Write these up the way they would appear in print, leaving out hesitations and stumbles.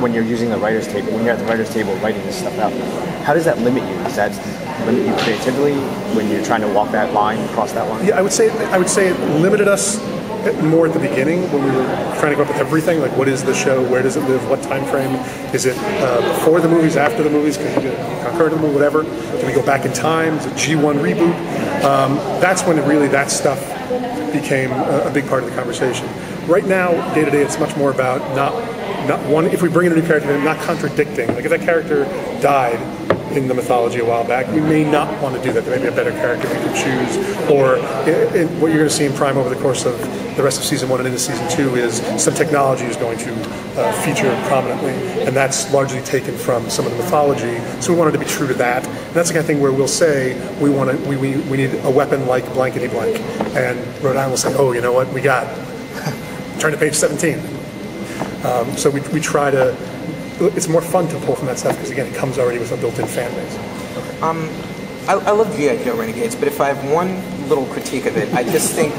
when you're using the writer's table, when you're at the writer's table writing this stuff out, how does that limit you? Does that limit you creatively when you're trying to walk that line, cross that line? Yeah, I would say it limited us more at the beginning when we were trying to come up with everything, like what is the show, where does it live, what time frame, is it before the movies, after the movies, can we do it concurrent to the movie, whatever, can we go back in time, is it G1 reboot? That's when really that stuff became a big part of the conversation. Right now, day to day, it's much more about not one, if we bring in a new character, not contradicting, like if that character died in the mythology a while back, we may not want to do that. There may be a better character we could choose, or what you're going to see in Prime over the course of the rest of season 1 and into season 2 is some technology is going to feature prominently, and that's largely taken from some of the mythology. So we wanted to be true to that. And that's the kind of thing where we'll say we need a weapon like blankety blank, and Rhode Island will say, oh, you know what, we got. Turn to page 17. So we try to. It's more fun to pull from that stuff because again, it comes already with a built-in fan base. I love G.I. Joe Renegades, but if I have one little critique of it, I just think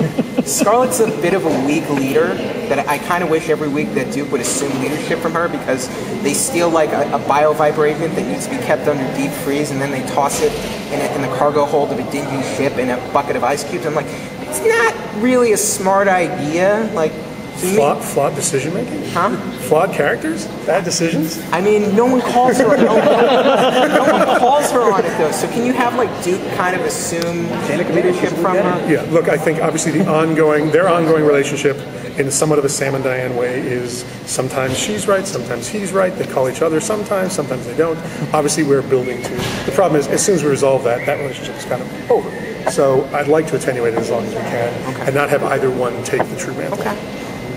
Scarlett's a bit of a weak leader that I kind of wish every week that Duke would assume leadership from her, because they steal like a bio-viper agent that needs to be kept under deep freeze, and then they toss it in the cargo hold of a dingy ship in a bucket of ice cubes. I'm like, it's not really a smart idea. Like, flawed decision making? Huh? Flawed characters? Bad decisions? I mean, no one calls her. No one calls her on it though. So can you have like Duke kind of assume leadership from her? Yeah. Look, I think obviously their ongoing relationship in somewhat of a Sam and Diane way is sometimes she's right, sometimes he's right. They call each other sometimes they don't. Obviously, we're building to. The problem is, as soon as we resolve that relationship is kind of over. So I'd like to attenuate it as long as we can, and not have either one take the true mantle. Okay.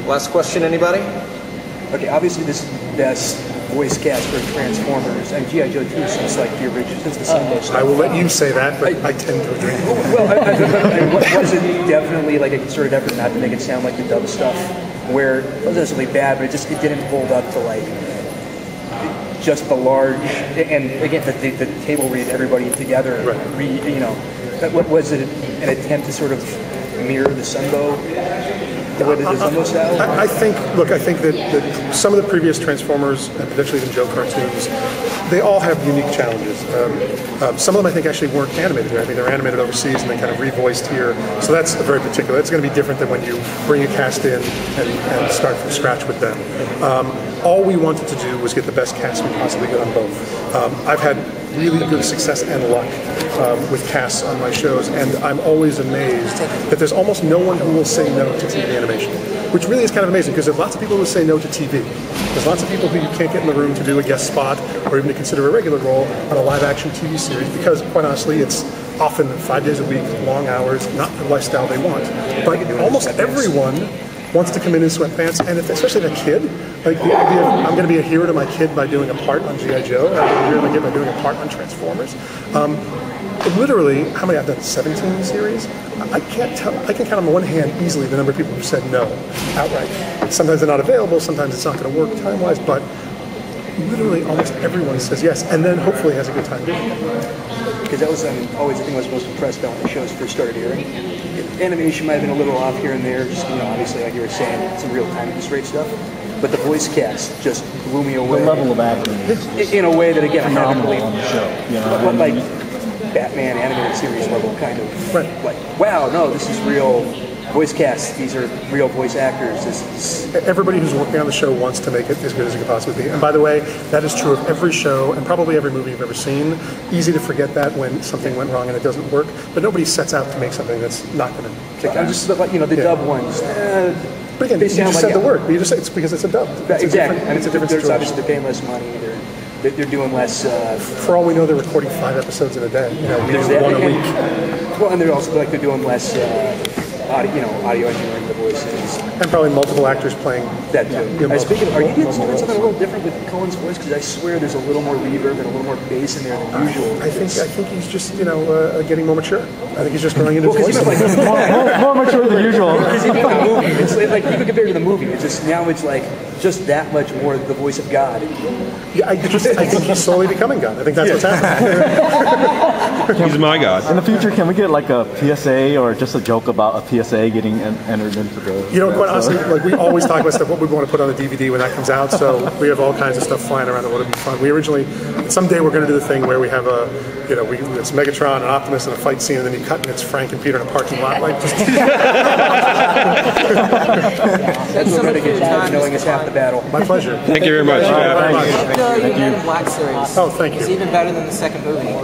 Last question, anybody? Okay, obviously this is the best voice cast for Transformers and G.I. Joe 2 since like the original, since the Sunday stuff. I will let you say that, but I tend to agree. Well, was it definitely like a concerted effort not to make it sound like the dub stuff, where it wasn't necessarily bad, but it didn't hold up to like just the large, and again the table read everybody together. Right. What was it? An attempt to sort of mirror the Sunbow? I think that some of the previous Transformers, and potentially even Joe cartoons, they all have unique challenges. Some of them I think actually weren't animated here. I think they're animated overseas and they kind of revoiced here. So that's very particular. It's going to be different than when you bring a cast in and start from scratch with them. All we wanted to do was get the best cast we possibly could on both. I've had really good success and luck with casts on my shows, and I'm always amazed that there's almost no one who will say no to TV animation, which really is kind of amazing because there's lots of people who say no to TV. There's lots of people who you can't get in the room to do a guest spot or even to consider a regular role on a live-action TV series because, quite honestly, it's often 5 days a week, long hours, not the lifestyle they want. But almost everyone wants to come in sweatpants, and especially a kid, like the idea of I'm going to be a hero to my kid by doing a part on G.I. Joe, I'm going to be a hero to my kid by doing a part on Transformers. Literally, how many I've done? 17 series? I can count on one hand easily the number of people who said no outright. Sometimes they're not available, sometimes it's not going to work time-wise, but literally almost everyone says yes, and then hopefully has a good time doing it. Because that was always the thing I was most impressed by when the shows first started airing. Animation might have been a little off here and there, just obviously like you were saying, some real time rate stuff. But the voice cast just blew me away. The level of acting is in a way that again I haven't believed on the show. You know, but like Batman animated series level kind of like wow, no, this is real voice cast. These are real voice actors. Everybody who's working on the show wants to make it as good as it can possibly be. And by the way, that is true of every show and probably every movie you've ever seen. Easy to forget that when something went wrong and it doesn't work. But nobody sets out to make something that's not going to kick ass. Just like the dub ones. But again, you just said the word. But you just say it's because it's a dub. Exactly. It's a different situation. Obviously, they're paying less money. They're doing less. For all we know, they're recording 5 episodes in a day. One a week. Well, and they're also they're doing less. Audio engineering the voices. And probably multiple actors playing that too. Speaking of, are you doing something a little different with Cohen's voice? Because I swear there's a little more reverb and a little more bass in there than usual. I think he's just getting more mature. I think he's just growing into his voice. More mature than usual. Because even the movie, it's like even compared to the movie, it's just now it's like just that much more the voice of God. Yeah, I think he's slowly becoming God. I think that's what's happening. He's my God. In the future, can we get like a PSA or just a joke about a PSA getting entered into the... Quite honestly, like we always talk about stuff what we want to put on the DVD when that comes out. So we have all kinds of stuff flying around that would be fun. We originally someday we're going to do the thing where we have it's Megatron and Optimus in a fight scene, and then you cut and it's Frank and Peter in a parking lot. Like just That's what Renegades do, knowing it's half the battle. my pleasure. Thank you very much. Very much. The Men in Black series Oh, thank you. is even better than the second movie.